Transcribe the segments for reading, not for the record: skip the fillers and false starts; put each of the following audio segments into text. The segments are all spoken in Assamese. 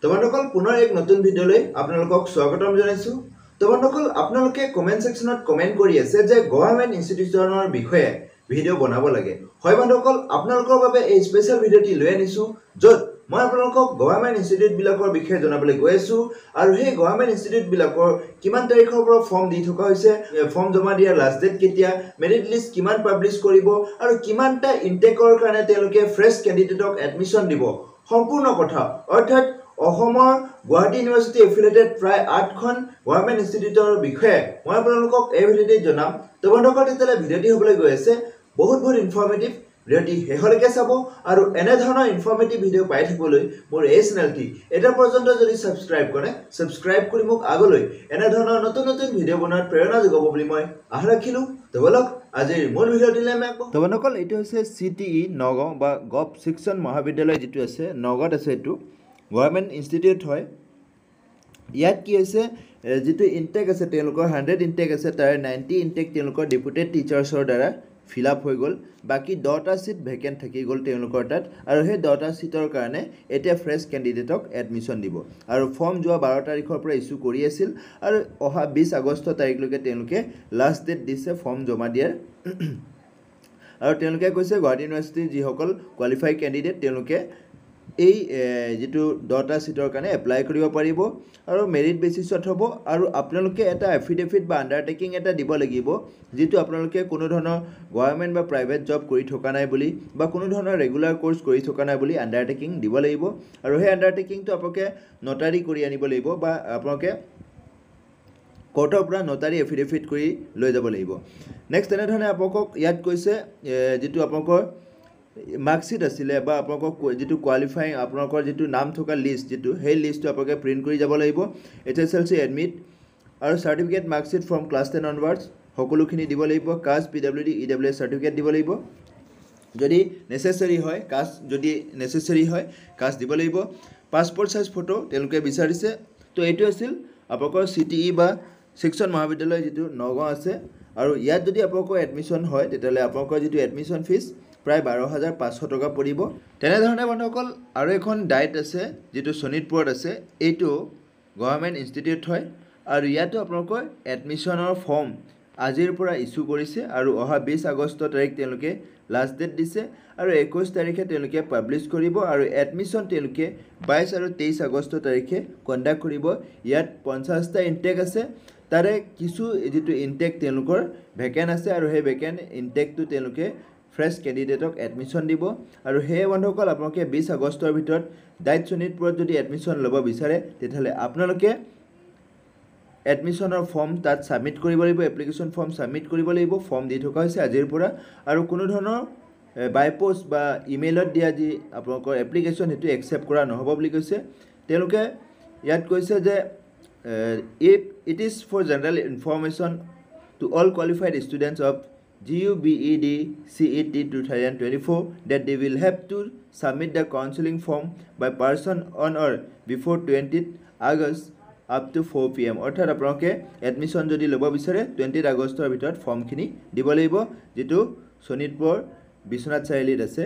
তোমালোকক পুনৰ এক নতুন ভিডিঅ'লৈ আপোনালোকক স্বাগতম জনাইছো। তোমালোকক আপোনালোকে কমেন্ট সেকশনত কমেন্ট কৰি আছে যে গভৰ্ণমেণ্ট ইনষ্টিটিউচনৰ বিষয়ে ভিডিঅ' বনাব লাগে। হয় বন্ধুসকল, আপোনালোকৰ বাবে এই স্পেশাল ভিডিঅ'টি লৈ আনিছো য'ত মই আপোনালোকক গভৰ্ণমেণ্ট ইনষ্টিটিউট বিলাকৰ বিষয়ে জনাবলৈ গৈ আছো আৰু সেই গভৰ্ণমেণ্ট ইনষ্টিটিউট বিলাকৰ কিমান তাৰিখৰ পৰা ফৰ্ম দি থকা হৈছে, ফৰ্ম জমা দিয়াৰ লাষ্ট ডেট কেতিয়া, মেৰিট লিষ্ট কিমান পাব্লিছ কৰিব আৰু কিমানটা ইনটেকৰ কাৰণে তেওঁলোকে ফ্ৰেছ কেণ্ডিডেটক এডমিশ্যন দিব, সম্পূৰ্ণ কথা অৰ্থাৎ অসমৰ গুৱাহাটী ইউনিভাৰ্চিটি এফিলিয়েটেড প্ৰায় 8খন গভৰ্ণমেণ্ট ইনষ্টিটিউটৰ বিষয়ে মই আপোনালোকক এই ভিডিঅ'টি জনাম। তো বন্ধুসকল, তেতিয়ালে ভিডিঅ'টি হ'বলৈ গৈ আছে বহুত ইনফৰ্মেটিভ। ভিডিঅ'টি শেষলৈকে চাব আৰু এনে ধৰণৰ ইনফৰ্মেটিভ ভিডিঅ' পাই থাকিবলৈ মোৰ এই চেনেলটি এটা পৰ্যন্ত যদি ছাবস্ক্ৰাইব কৰে, ছাবস্ক্ৰাইব কৰি মোক আগলৈ এনে ধৰণৰ নতুন ভিডিঅ' বনোৱাৰ প্ৰেৰণা যোগাব বুলি মই আশা ৰাখিলোঁ। তো বলক আজিৰ মূল ভিডিঅ'টিলৈ আমি আগবাঢ়ো। তো বন্ধুসকল, এইটো হৈছে CTE নগাঁও বা গভ শিক্ষণ মহাবিদ্যালয় যিটো আছে নগাঁৱত আছে, এইটো গভৰ্ণমেণ্ট ইনষ্টিটিউট হয়। ইয়াত কি হৈছে, যিটো ইনটেক আছে তেওঁলোকৰ 100 ইনটেক আছে, তাৰে 90 ইনটেক তেওঁলোকৰ ডেপুটেড টিচাৰ্ছৰ দ্বাৰা ফিল আপ হৈ গ'ল। বাকী 10টা চিট ভেকেণ্ট থাকি গ'ল তেওঁলোকৰ তাত, আৰু সেই 10টা চিটৰ কাৰণে এতিয়া ফ্ৰেছ কেণ্ডিডেটক এডমিশ্যন দিব। আৰু ফৰ্ম যোৱা 12 তাৰিখৰ পৰা ইছ্যু কৰি আছিল আৰু অহা 20 আগষ্ট তাৰিখলৈকে তেওঁলোকে লাষ্ট ডেট দিছে ফৰ্ম জমা দিয়াৰ। আৰু তেওঁলোকে কৈছে গুৱাহাটী ইউনিভাৰ্চিটিৰ যিসকল কোৱালিফাইড কেণ্ডিডেট তেওঁলোকে এই যিটো 10টা চিটৰ কাৰণে এপ্লাই কৰিব পাৰিব আৰু মেৰিট বেচিছত হ'ব। আৰু আপোনালোকে এটা এফিডেভিট বা আণ্ডাৰটেকিং এটা দিব লাগিব, যিটো আপোনালোকে কোনো ধৰণৰ গভৰ্ণমেণ্ট বা প্ৰাইভেট জব কৰি থকা নাই বুলি বা কোনো ধৰণৰ ৰেগুলাৰ কোৰ্চ কৰি থকা নাই বুলি আণ্ডাৰটেকিং দিব লাগিব। আৰু সেই আণ্ডাৰটেকিংটো আপোনালোকে নটাৰী কৰি আনিব লাগিব বা আপোনালোকে কোৰ্টৰ পৰা নটাৰী এফিডেভিট কৰি লৈ যাব লাগিব। নেক্সট তেনেধৰণে আপোনালোকক ইয়াত কৈছে যিটো আপোনালোকৰ মাৰ্কশ্বিট আছিলে বা আপোনালোকক যিটো কোৱালিফাইং আপোনালোকৰ যিটো নাম থকা লিষ্ট, যিটো সেই লিষ্টটো আপোনালোকে প্ৰিণ্ট কৰি যাব লাগিব। HSLC এডমিট আৰু certificate marksheet from class 10 onwards সকলোখিনি দিব লাগিব। কাষ্ট, PWD, EWS চাৰ্টিফিকেট দিব লাগিব যদি নেচেচাৰী হয়, কাষ্ট যদি নেচেচাৰী হয় কাষ্ট দিব লাগিব। পাছপৰ্ট চাইজ ফটো তেওঁলোকে বিচাৰিছে। তো এইটো আছিল আপোনালোকৰ CTE বা শিক্ষণ মহাবিদ্যালয় যিটো নগাঁও আছে। আৰু ইয়াত যদি আপোনালোকৰ এডমিশ্যন হয় তেতিয়াহ'লে আপোনালোকৰ যিটো এডমিশ্যন ফিজ প্ৰায় 12,500 টকা পৰিব। তেনেধৰণে বন্ধুসকল আৰু এখন ডায়েট আছে যিটো শোণিতপুৰত আছে, এইটো গভৰ্ণমেণ্ট ইনষ্টিটিউট হয়। আৰু ইয়াতো আপোনালোকৰ এডমিশ্যনৰ ফৰ্ম আজিৰ পৰা ইছ্যু কৰিছে আৰু অহা 20 আগষ্ট তাৰিখ তেওঁলোকে লাষ্ট ডেট দিছে আৰু 21 তাৰিখে তেওঁলোকে পাব্লিছ কৰিব আৰু এডমিশ্যন তেওঁলোকে 22 আৰু 23 আগষ্ট তাৰিখে কণ্ডাক্ট কৰিব। ইয়াত 50টা ইনটেক আছে, তাৰে কিছু যিটো ইনটেক তেওঁলোকৰ ভেকেণ্ট আছে আৰু সেই ভেকেণ্ট ইনটেকটো তেওঁলোকে ফ্ৰেছ কেণ্ডিডেটক এডমিশ্যন দিব। আৰু সেয়ে বন্ধুসকল, আপোনালোকে 20 আগষ্টৰ ভিতৰত ডাইট শোণিতপুৰত যদি এডমিশ্যন ল'ব বিচাৰে তেতিয়াহ'লে আপোনালোকে এডমিশ্যনৰ ফৰ্ম তাত ছাবমিট কৰিব লাগিব, এপ্লিকেশ্যন ফৰ্ম ছাবমিট কৰিব লাগিব। ফৰ্ম দি থকা হৈছে আজিৰ পৰা, আৰু কোনো ধৰণৰ বাই পোষ্ট বা ইমেইলত দিয়া যি আপোনালোকৰ এপ্লিকেশ্যন সেইটো একচেপ্ট কৰা নহ'ব বুলি কৈছে। তেওঁলোকে ইয়াত কৈছে যে it is for general information to all qualified students of GUBED CET 2024 that they will have to submit the counseling form by person on or before 20th August up to 4 PM। অৰ্থাৎ আপোনালোকে এডমিশ্যন যদি ল'ব বিচাৰে 20 আগষ্টৰ ভিতৰত ফৰ্মখিনি দিব লাগিব, যিটো শোণিতপুৰ বিশ্বনাথ চাৰিআলিত আছে।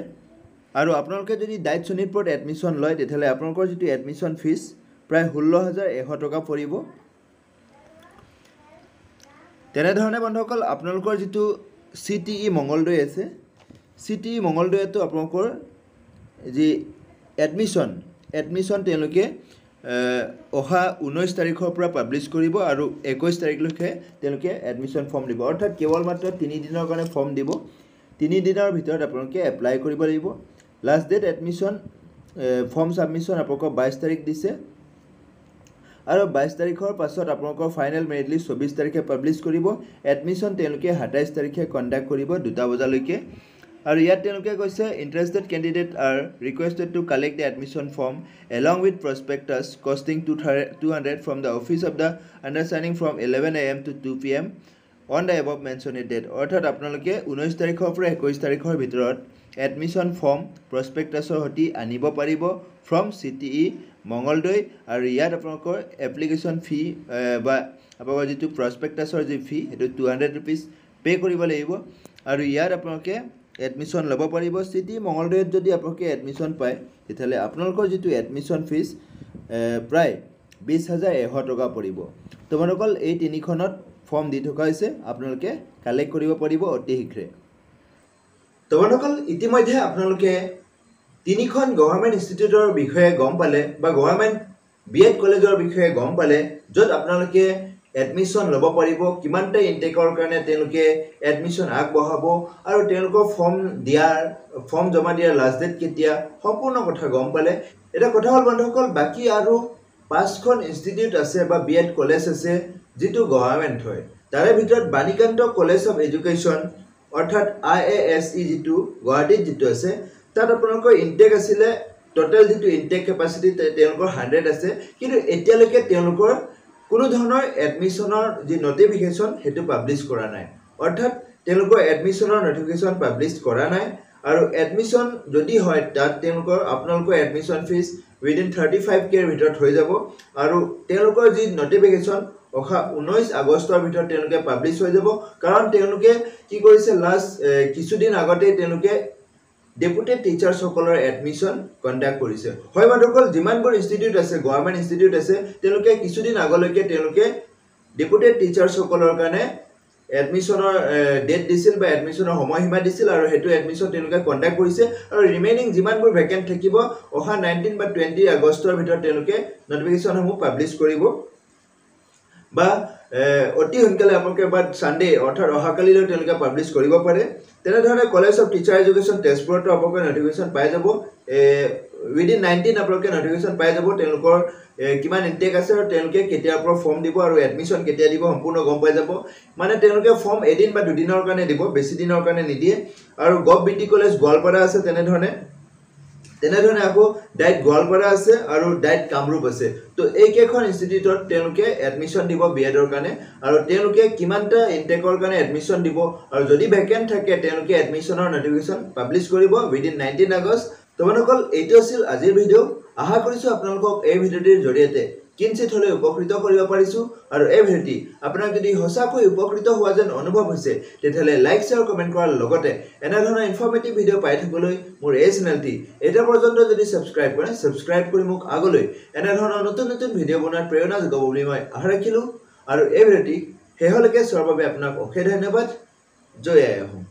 আৰু আপোনালোকে যদি ডাইট শোণিতপুৰত এডমিশ্যন লয় তেতিয়াহ'লে আপোনালোকৰ যিটো এডমিশ্যন ফিজ প্ৰায় 16,100 টকা পৰিব। তেনেধৰণে বন্ধুসকল আপোনালোকৰ যিটো CTE মঙলদৈ আছে, CTE মঙলদৈতো আপোনালোকৰ যি এডমিশ্যন তেওঁলোকে অহা 19 তাৰিখৰ পৰা পাব্লিছ কৰিব আৰু 21 তাৰিখলৈকে তেওঁলোকে এডমিশ্যন ফৰ্ম দিব। অৰ্থাৎ কেৱল মাত্ৰ 3 দিনৰ কাৰণে ফৰ্ম দিব। 3 দিনৰ ভিতৰত আপোনালোকে এপ্লাই কৰিব লাগিব। Last date admission form submission আপোনালোকৰ 22 তাৰিখ দিছে আৰু 22 তাৰিখৰ পাছত আপোনালোকৰ ফাইনেল মেৰিট লিষ্ট 24 তাৰিখে পাব্লিছ কৰিব। এডমিশ্যন তেওঁলোকে 27 তাৰিখে কণ্ডাক্ট কৰিব 2টা বজালৈকে। আৰু ইয়াত তেওঁলোকে কৈছে interested candidate are requested to collect the admission form along with prospectus costing 200 from the office of the understanding from 11 AM to 2 PM on the above mentioned date. অৰ্থাৎ আপোনালোকে 19 তাৰিখৰ পৰা 21 তাৰিখৰ ভিতৰত এডমিশ্যন ফৰ্ম প্ৰস্পেক্টাছৰ সৈতে আনিব পাৰিব ফ্ৰম CTE মঙলদৈ। আৰু ইয়াত আপোনালোকৰ এপ্লিকেশ্যন ফি বা আপোনালোকৰ যিটো প্ৰস্পেক্টাছৰ যি ফি সেইটো 200 rupees পে' কৰিব লাগিব। আৰু ইয়াত আপোনালোকে এডমিশ্যন ল'ব পাৰিব। CTE মঙলদৈত যদি আপোনালোকে এডমিশ্যন পায় তেতিয়াহ'লে আপোনালোকৰ যিটো এডমিশ্যন ফিজ প্ৰায় 20,100 টকা পৰিব তো বন্ধুসকল এই তিনিখনত ফৰ্ম দি থকা হৈছে আপোনালোকে কালেক্ট কৰিব পাৰিব অতি শীঘ্ৰে তো বন্ধুসকল ইতিমধ্যে আপোনালোকে তিনিখন গভৰ্ণমেণ্ট ইনষ্টিটিউটৰ বিষয়ে গম পালে বা গভৰ্ণমেণ্ট বিএড কলেজৰ বিষয়ে গম পালে য'ত আপোনালোকে এডমিশ্যন ল'ব পাৰিব কিমানটা ইনটেকৰ কাৰণে তেওঁলোকে এডমিশ্যন আগবঢ়াব আৰু তেওঁলোকৰ ফৰ্ম জমা দিয়াৰ লাষ্ট ডেট কেতিয়া সম্পূৰ্ণ কথা গম পালে এটা কথা হ'ল বন্ধুসকল বাকী আৰু 5খন ইনষ্টিটিউট আছে বা বিএড কলেজ আছে যিটো গভৰ্ণমেণ্ট হয় তাৰে ভিতৰত বাণীকান্ত কলেজ অফ এডুকেশ্যন অৰ্থাৎ IASE যিটো গুৱাহাটীত যিটো আছে তাত আপোনালোকৰ ইনটেক আছিলে টোটাল যিটো ইনটেক কেপাচিটি তেওঁলোকৰ 100 আছে কিন্তু এতিয়ালৈকে তেওঁলোকৰ কোনো ধৰণৰ এডমিশ্যনৰ যি নটিফিকেশ্যন হেতু পাবলিশ কৰা নাই অৰ্থাৎ তেওঁলোকৰ এডমিশ্যনৰ নটিফিকেশ্যন পাবলিশ কৰা নাই আৰু এডমিশ্যন যদি হয় তাত তেওঁলোকৰ আপোনালোকৰ এডমিশ্যন ফিজ উইদিন 35K ৰ ভিতৰত হৈ যাব আৰু তেওঁলোকৰ যি নটিফিকেশ্যন অহা 19 আগষ্টৰ ভিতৰত তেওঁলোকে পাবলিশ হৈ যাব কাৰণ তেওঁলোকে কি কৰিছে লাষ্ট কিছুদিন আগতে তেওঁলোকে ডেপুটেড টিচাৰ্ছ সকলৰ এডমিশ্যন কণ্ডাক্ট কৰিছে হয় বন্ধুসকল যিমানবোৰ ইনষ্টিটিউট আছে গভৰ্ণমেণ্ট ইনষ্টিটিউট আছে তেওঁলোকে কিছুদিন আগলৈকে তেওঁলোকে ডেপুটেড টিচাৰ্ছ সকলৰ কাৰণে এডমিশ্যনৰ ডেট দিছিল বা এডমিশ্যনৰ সময়সীমা দিছিল আৰু হেতু এডমিশ্যন তেওঁলোকে কণ্ডাক্ট কৰিছে আৰু ৰিমেইনিং যিমানবোৰ ভেকেন্ট থাকিব অহা 19 বা 20 আগষ্টৰ ভিতৰত তেওঁলোকে নটিফিকেশ্যনসমূহ পাবলিশ কৰিব বা অতি সোনকালে আপোনালোকে বা সানডে অৰ্থাৎ অহাকালিলৈ তেওঁলোকে পাবলিশ কৰিব পাৰে তেনেধৰণে কলেজ অফ টিচাৰ এডুকেশ্যন তেজপুৰতো আপোনালোকে নটিফিকেশ্যন পাই যাব উইদিন 19 আপোনালোকে নটিফিকেশ্যন পাই যাব তেওঁলোকৰ কিমান ইনটেক আছে আৰু তেওঁলোকে কেতিয়াৰ পৰা ফৰ্ম দিব আৰু এডমিশ্যন কেতিয়া দিব সম্পূৰ্ণ গম পাই যাব মানে তেওঁলোকে ফৰ্ম এদিন বা দুদিনৰ কাৰণে দিব বেছি দিনৰ কাৰণে নিদিয়ে আৰু গভ বিটি কলেজ গোৱালপাৰা আছে তেনেধৰণে আকৌ ডাইট গোৱালপাৰা আছে আৰু ডাইট কামৰূপ আছে তো এই কেইখন ইনষ্টিটিউটত তেওঁলোকে এডমিশ্যন দিব বিএডৰ কাৰণে আৰু তেওঁলোকে কিমানটা ইনটেকৰ কাৰণে এডমিশ্যন দিব আৰু যদি ভেকেন্ট থাকে তেওঁলোকে এডমিশ্যনৰ নটিফিকেশ্যন পাবলিশ কৰিব উইদিন 19 আগষ্ট তো বন্ধুসকল এইটো আছিল আজিৰ ভিডিঅ' আশা কৰিছোঁ আপোনালোকক এই ভিডিঅ'টিৰ জৰিয়তে কিঞ্চিত হ'লে উপকৃত কৰিব পাৰিছোঁ আৰু এই ভিডিঅ'টি আপোনাক যদি সঁচাকৈ উপকৃত হোৱা যেন অনুভৱ হৈছে তেতিয়াহ'লে লাইক শ্বেয়াৰ কমেণ্ট কৰাৰ লগতে এনেধৰণৰ ইনফৰ্মেটিভ ভিডিঅ' পাই থাকিবলৈ মোৰ এই চেনেলটি এতিয়া পৰ্যন্ত যদি ছাবস্ক্ৰাইব কৰে ছাবস্ক্ৰাইব কৰি মোক আগলৈ এনেধৰণৰ নতুন নতুন ভিডিঅ' বনোৱাৰ প্ৰেৰণা যোগাব বুলি মই আশা ৰাখিলোঁ আৰু এই ভিডিঅ'টি শেষলৈকে চোৱাৰ বাবে আপোনাক অশেষ ধন্যবাদ জয় আই অসম।